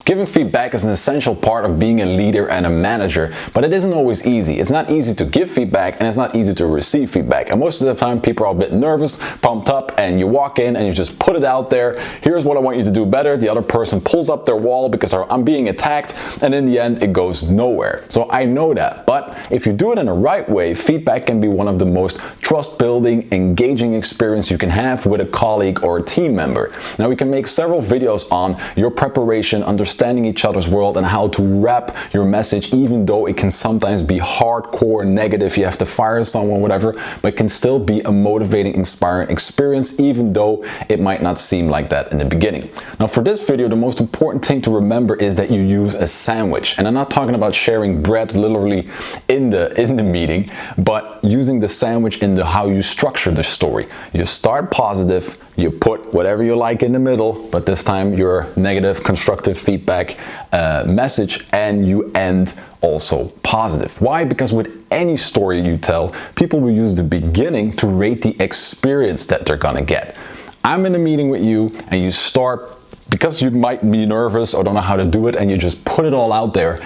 Giving feedback is an essential part of being a leader and a manager, but it isn't always easy. It's not easy to give feedback and it's not easy to receive feedback. And most of the time people are a bit nervous, pumped up, and you walk in and you just put it out there. Here's what I want you to do better. The other person pulls up their wall because I'm being attacked, and in the end it goes nowhere. So I know that, but if you do it in the right way, feedback can be one of the most trust-building, engaging experience you can have with a colleague or a team member. Now we can make several videos on your preparation, understanding each other's world, and how to wrap your message, even though it can sometimes be hardcore negative, you have to fire someone, whatever, but it can still be a motivating, inspiring experience, even though it might not seem like that in the beginning. Now for this video, the most important thing to remember is that you use a sandwich. And I'm not talking about sharing bread literally in the meeting, but using the sandwich in how you structure the story. You start positive, you put whatever you like in the middle, but this time your negative, constructive feedback message, and you end also positive. Why? Because with any story you tell, people will use the beginning to rate the experience that they're gonna get. I'm in a meeting with you and you start, because you might be nervous or don't know how to do it, and you just put it all out there.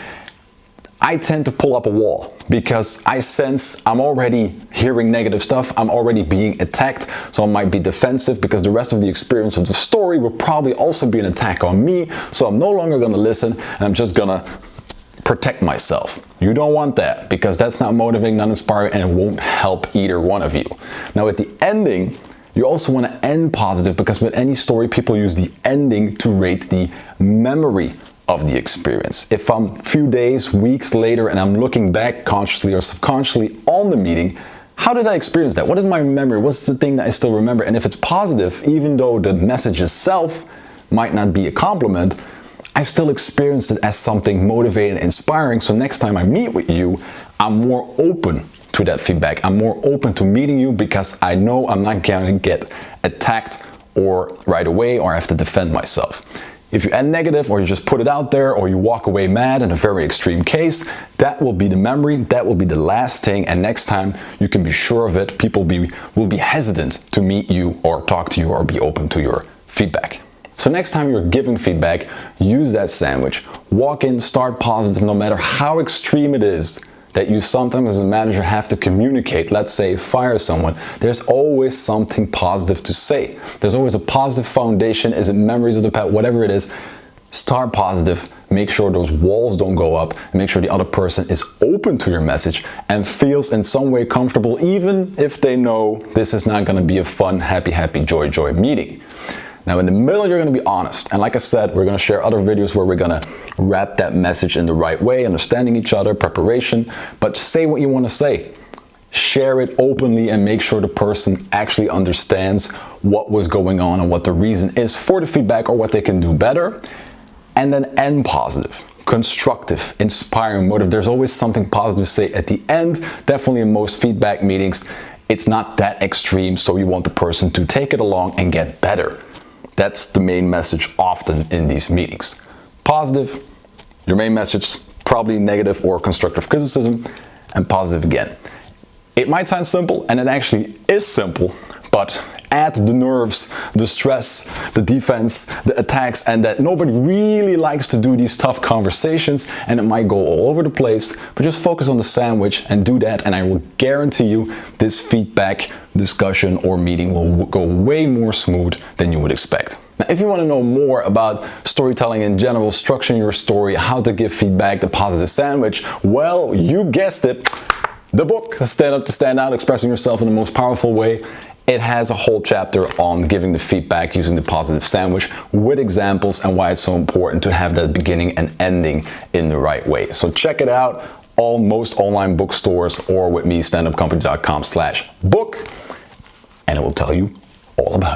I tend to pull up a wall because I sense I'm already hearing negative stuff, I'm already being attacked, so I might be defensive because the rest of the experience of the story will probably also be an attack on me, so I'm no longer gonna listen and I'm just gonna protect myself. You don't want that, because that's not motivating, not inspiring, and it won't help either one of you. Now at the ending, you also want to end positive, because with any story, people use the ending to rate the memory of the experience. If I'm a few days, weeks later, and I'm looking back consciously or subconsciously on the meeting, how did I experience that? What is my memory? What's the thing that I still remember? And if it's positive, even though the message itself might not be a compliment, I still experienced it as something motivating and inspiring. So next time I meet with you, I'm more open to that feedback. I'm more open to meeting you because I know I'm not going to get attacked or right away, or I have to defend myself. If you end negative, or you just put it out there, or you walk away mad in a very extreme case, that will be the memory, that will be the last thing, and next time you can be sure of it, people will be hesitant to meet you or talk to you or be open to your feedback. So next time you're giving feedback, use that sandwich. Walk in, start positive, no matter how extreme it is that you sometimes as a manager have to communicate. Let's say fire someone. There's always something positive to say. There's always a positive foundation. Is it memories of the past? Whatever it is, start positive. Make sure those walls don't go up. Make sure the other person is open to your message and feels in some way comfortable, even if they know this is not going to be a fun, happy, joy meeting. Now in the middle, you're going to be honest. And like I said, we're going to share other videos where we're going to wrap that message in the right way, understanding each other, preparation, but say what you want to say. Share it openly and make sure the person actually understands what was going on and what the reason is for the feedback or what they can do better. And then end positive, constructive, inspiring, motive. There's always something positive to say at the end. Definitely in most feedback meetings, it's not that extreme, so you want the person to take it along and get better. That's the main message often in these meetings. Positive, your main message, probably negative or constructive criticism, and positive again. It might sound simple, and it actually is simple, but add the nerves, the stress, the defense, the attacks, and that nobody really likes to do these tough conversations, and it might go all over the place, but just focus on the sandwich and do that, and I will guarantee you this feedback, discussion, or meeting will go way more smooth than you would expect. Now, if you want to know more about storytelling in general, structuring your story, how to give feedback, the positive sandwich, well, you guessed it, the book, Stand Up to Stand Out, Expressing Yourself in the Most Powerful Way. It has a whole chapter on giving the feedback using the positive sandwich with examples and why it's so important to have that beginning and ending in the right way. So check it out on most online bookstores or with me, standupcompany.com/book, and it will tell you all about it.